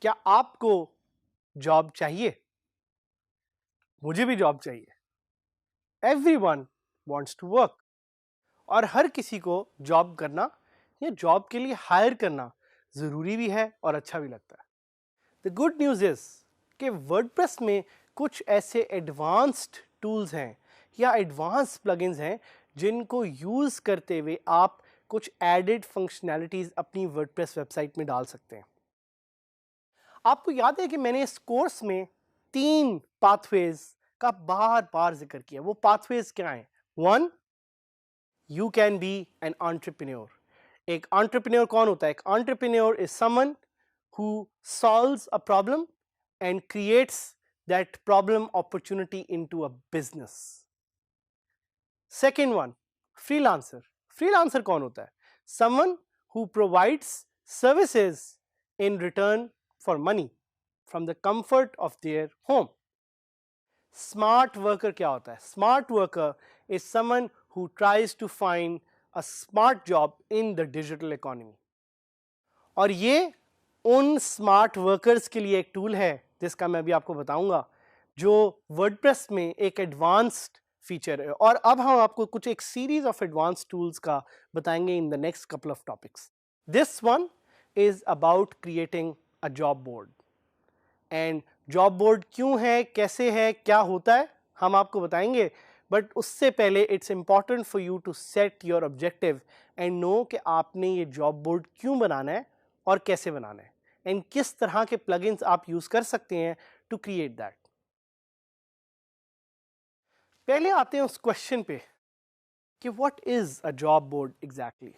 क्या आपको जॉब चाहिए? मुझे भी जॉब चाहिए। Everyone wants to work और हर किसी को जॉब करना या जॉब के लिए हायर करना जरूरी भी है और अच्छा भी लगता है। द गुड न्यूज इज कि वर्डप्रेस में कुछ ऐसे एडवांस्ड टूल्स हैं या एडवांस प्लगइन्स हैं जिनको यूज करते हुए आप कुछ एडेड फंक्शनैलिटीज अपनी वर्डप्रेस वेबसाइट में डाल सकते हैं। आपको याद है कि मैंने इस कोर्स में 3 पाथवेज का बार बार जिक्र किया। वो पाथवेज क्या हैं? 1, you can be an entrepreneur. एक एंटरप्रेन्योर कौन होता है? एक entrepreneur is someone who solves a problem and creates that problem opportunity into a business. Second one, freelancer. Freelancer कौन होता है? Someone who provides services in return for money from the comfort of their home. Smart worker क्या होता है? Smart worker is someone who tries to find a smart job in the digital economy. और ये उन smart workers के लिए एक tool है जिसका मैं अभी आपको बताऊंगा, जो वर्डप्रेस में एक एडवांस्ड फीचर है। और अब हम आपको कुछ एक सीरीज ऑफ एडवांस्ड टूल्स का बताएंगे in the next couple of topics. This one is about creating a job board. And job board क्यों है, कैसे है, क्या होता है, हम आपको बताएंगे। बट उससे पहले it's important for you to set your objective and know कि आपने ये जॉब बोर्ड क्यों बनाना है और कैसे बनाना है एंड किस तरह के प्लगइन्स आप यूज कर सकते हैं टू क्रिएट दैट। पहले आते हैं उस क्वेश्चन पे कि what is a job board exactly.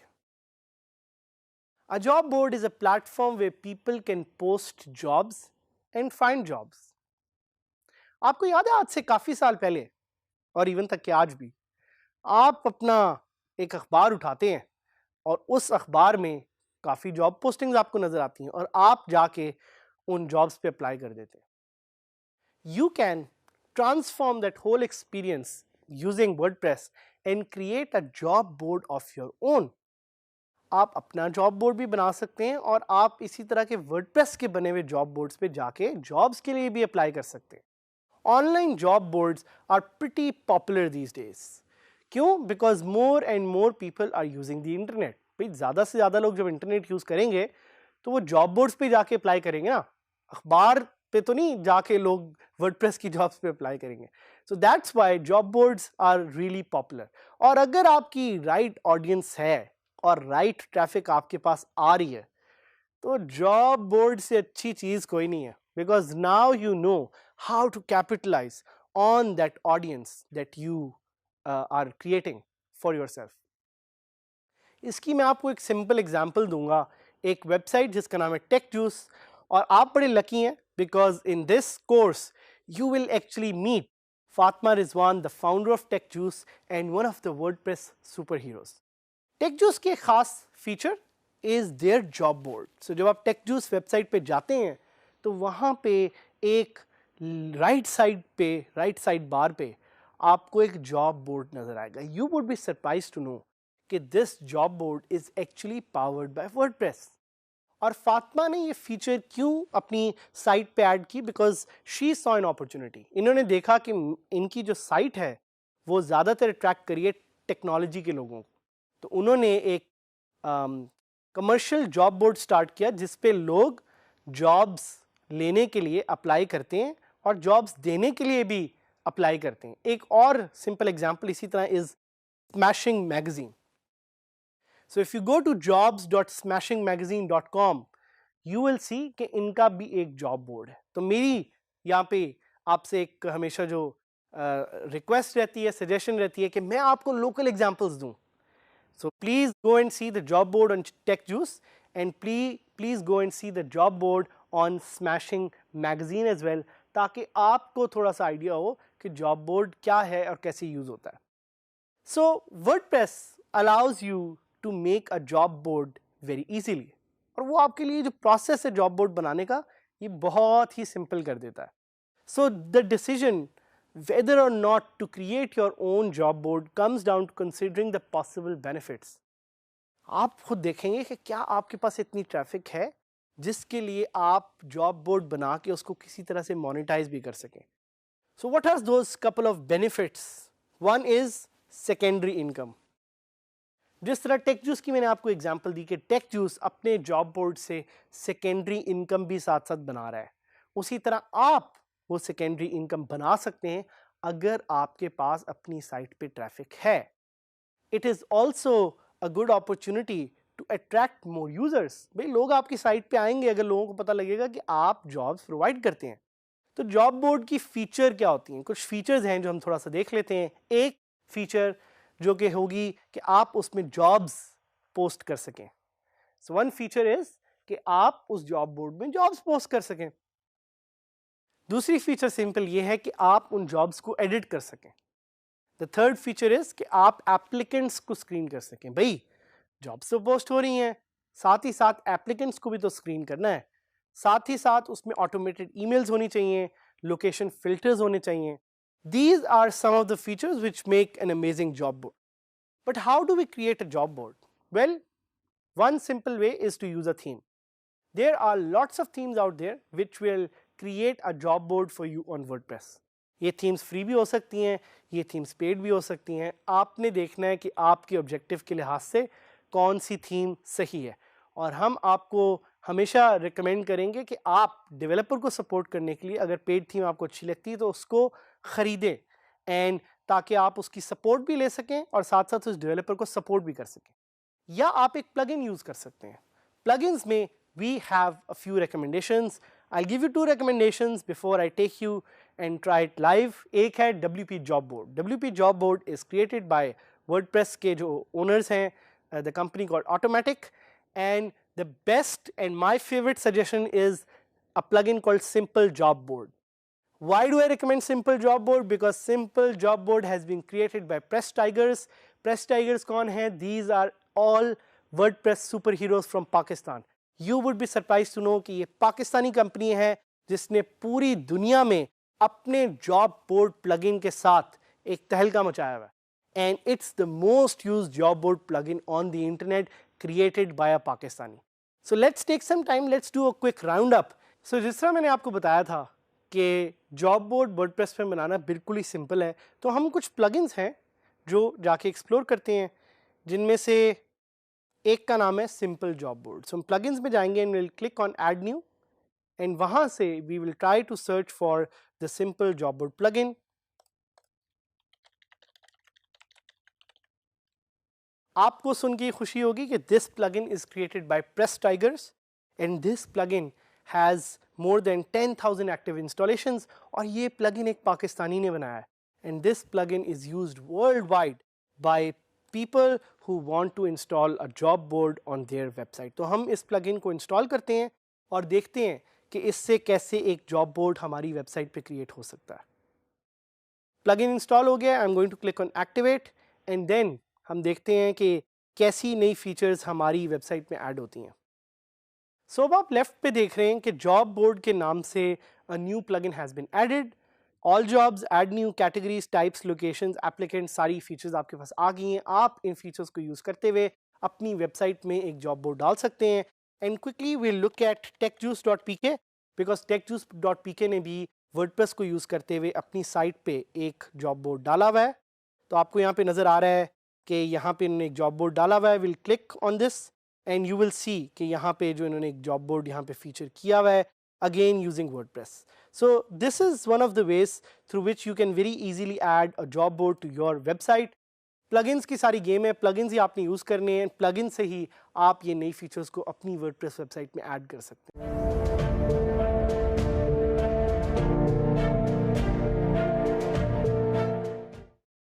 A job board is a platform where people can post jobs and find jobs. आपको याद है आज से काफी साल पहले और इवन तक कि आज भी आप अपना एक अखबार उठाते हैं और उस अखबार में काफी जॉब पोस्टिंग्स आपको नजर आती हैं और आप जाके उन जॉब्स पे अप्लाई कर देते हैं। You can transform that whole experience using WordPress and create a job board of your own. आप अपना जॉब बोर्ड भी बना सकते हैं और आप इसी तरह के वर्डप्रेस के बने हुए जॉब बोर्ड्स पे जाके जॉब्स के लिए भी अप्लाई कर सकते हैं। Online job boards are pretty popular these days. क्यों? Because more and more people are using the internet. भाई ज़्यादा से ज़्यादा लोग जब इंटरनेट यूज़ करेंगे तो वो जॉब बोर्ड्स पे जाके अप्लाई करेंगे ना, अखबार पे तो नहीं जाके लोग वर्डप्रेस की जॉब्स पे अप्लाई करेंगे। So that's why job boards are really popular. और अगर आपकी राइट ऑडियंस है और राइट ट्रैफिक आपके पास आ रही है तो जॉब बोर्ड से अच्छी चीज कोई नहीं है, because now you know how to capitalize on that audience that you are creating for yourself. इसकी मैं आपको एक सिंपल एग्जांपल दूंगा, एक वेबसाइट जिसका नाम है टेकजूस। और आप बड़े लकी हैं because in this course you will actually meet Fatima Rizwan, the founder of TechJuice and one of the WordPress superheroes. TechJuice की खास feature is their job board. So जब आप टेकजूस वेबसाइट पे जाते हैं तो वहां पे एक राइट साइड बार पे आपको एक जॉब बोर्ड नजर आएगा। You would be surprise to know कि this job board is actually powered by WordPress. और फातिमा ने ये फीचर क्यों अपनी साइट पे ऐड की? Because she saw an opportunity. इन्होंने देखा कि इनकी जो साइट है वो ज्यादातर अट्रैक्ट करिए टेक्नोलॉजी के लोगों को, तो उन्होंने एक कमर्शियल जॉब बोर्ड स्टार्ट किया जिस पे लोग जॉब्स लेने के लिए अप्लाई करते हैं और जॉब्स देने के लिए भी अप्लाई करते हैं। एक और सिंपल एग्जांपल इसी तरह is smashing magazine. So if you go to jobs.smashingmagazine.com you will see कि इनका भी एक जॉब बोर्ड है। तो मेरी यहाँ पे आपसे एक हमेशा जो रिक्वेस्ट रहती है, सजेशन रहती है कि मैं आपको लोकल एग्जांपल्स दूं। So please go and see the job board on TechJuice and please go and see the job board on Smashing Magazine as well, ताकि आपको थोड़ा सा आइडिया हो कि जॉब बोर्ड क्या है और कैसे यूज होता है। So WordPress allows you to make a job board very easily. और वो आपके लिए जो प्रोसेस है जॉब बोर्ड बनाने का ये बहुत ही सिंपल कर देता है. So the decision whether or not to create your own job board comes down to considering the possible benefits. आप खुद देखेंगे कि क्या आपके पास इतनी ट्रैफिक है जिसके लिए आप जॉब बोर्ड बना के उसको किसी तरह से मोनेटाइज भी कर सकें. So what are those couple of benefits? One is secondary income. जिस तरह टेक जूस की मैंने आपको एग्जांपल दी कि टेक जूस अपने जॉब बोर्ड से सेकेंडरी इनकम भी साथ साथ बना रहा है, उसी तरह आप वो सेकेंडरी इनकम बना सकते हैं अगर आपके पास अपनी साइट पे ट्रैफिक है. It is also a good opportunity to attract more users. भाई लोग आपकी साइट पे आएंगे अगर लोगों को पता लगेगा कि आप जॉब्स प्रोवाइड करते हैं. तो जॉब बोर्ड की फीचर क्या होती हैं? कुछ फीचर्स हैं जो हम थोड़ा सा देख लेते हैं. एक फीचर जो कि होगी कि आप उसमें जॉब्स पोस्ट कर सकें. सो वन फीचर इज कि आप उस जॉब बोर्ड में जॉब्स पोस्ट कर सकें. दूसरी फीचर सिंपल ये है कि आप उन जॉब्स को एडिट कर सकें. द थर्ड फीचर इज कि आप एप्लीकेंट्स को स्क्रीन कर सकें. भाई जॉब्स तो पोस्ट हो रही हैं, साथ ही साथ एप्लीकेंट्स को भी तो स्क्रीन करना है, साथ ही साथ उसमें ऑटोमेटेड ईमेल्स होनी चाहिए, लोकेशन फिल्टर्स होने चाहिए. These are some of the features which make an amazing job board. But how do we create a job board? Well, one simple way is to use a theme. There are lots of themes out there which will create a job board for you on WordPress. ये themes free भी हो सकती हैं, ये themes paid भी हो सकती हैं. आपने देखना है कि आपके objective के लिहाज से कौन सी theme सही है. और हम आपको हमेशा रिकमेंड करेंगे कि आप डेवलपर को सपोर्ट करने के लिए अगर पेड थीम आपको अच्छी लगती है तो उसको ख़रीदें, एंड ताकि आप उसकी सपोर्ट भी ले सकें और साथ साथ उस डेवलपर को सपोर्ट भी कर सकें. या आप एक प्लगइन यूज़ कर सकते हैं. प्लगइन्स में we have a few recommendations. I give you 2 recommendations before I take you and try it live. एक है WP job board. WP job board is created by WordPress के जो ओनर्स हैं, the company called Automattic. And the best and my favorite suggestion is a plugin called Simple Job Board. Why do I recommend Simple Job Board? Because Simple Job Board has been created by Press Tigers. Press Tigers कौन है? These are all WordPress superheroes from Pakistan. You would be surprised to know कि ये Pakistani company है जिसने पूरी दुनिया में अपने जॉब बोर्ड प्लगइन के साथ एक तहलका मचाया हुआ है. And it's the most used job board plugin on the internet created by a Pakistani. So let's take some time, let's do a quick roundup. So जिस तरह मैंने आपको बताया था कि जॉब बोर्ड वर्डप्रेस पे बनाना बिल्कुल ही सिंपल है, तो हम कुछ प्लगइन्स हैं जो जाके एक्सप्लोर करते हैं, जिनमें से एक का नाम है सिंपल जॉब बोर्ड. सो हम प्लगइन्स में जाएंगे and will click on add new, and वहाँ से we will try to search for the simple job board plugin. आपको सुन के खुशी होगी कि this plugin is created by press tigers and this plugin has more than 10,000 active installations. और ये प्लगइन एक पाकिस्तानी ने बनाया है, and this plugin is used worldwide by people who want to install a job board on their website. तो हम इस plugin को इंस्टॉल करते हैं और देखते हैं कि इससे कैसे एक जॉब बोर्ड हमारी वेबसाइट पे क्रिएट हो सकता है. प्लगइन इंस्टॉल हो गया. I am going to click on activate, and then हम देखते हैं कि कैसी नई फीचर्स हमारी वेबसाइट में ऐड होती हैं. सो अब आप लेफ्ट पे देख रहे हैं कि जॉब बोर्ड के नाम से a new plugin has been added. All jobs, add new, categories, types, locations, applicants, सारी फीचर्स आपके पास आ गई हैं. आप इन फीचर्स को यूज़ करते हुए अपनी वेबसाइट में एक जॉब बोर्ड डाल सकते हैं. And quickly we'll look at techjuice.pk, because techjuice.pk ने भी वर्डप्रेस को यूज़ करते हुए अपनी साइट पे एक जॉब बोर्ड डाला हुआ है. तो आपको यहाँ पे नज़र आ रहा है कि यहाँ पे इन्होंने एक जॉब बोर्ड डाला हुआ है. Will click on this and you will see कि यहाँ पे जो इन्होंने एक जॉब बोर्ड यहाँ पे फीचर किया हुआ है, again using WordPress. So this is one of the ways through which you can very easily add a job board to your website. Plugins की सारी गेम है, प्लगइन्स ही आपने यूज़ करने हैं, प्लगइन से ही आप ये नई फीचर्स को अपनी वर्डप्रेस वेबसाइट में ऐड कर सकते हैं.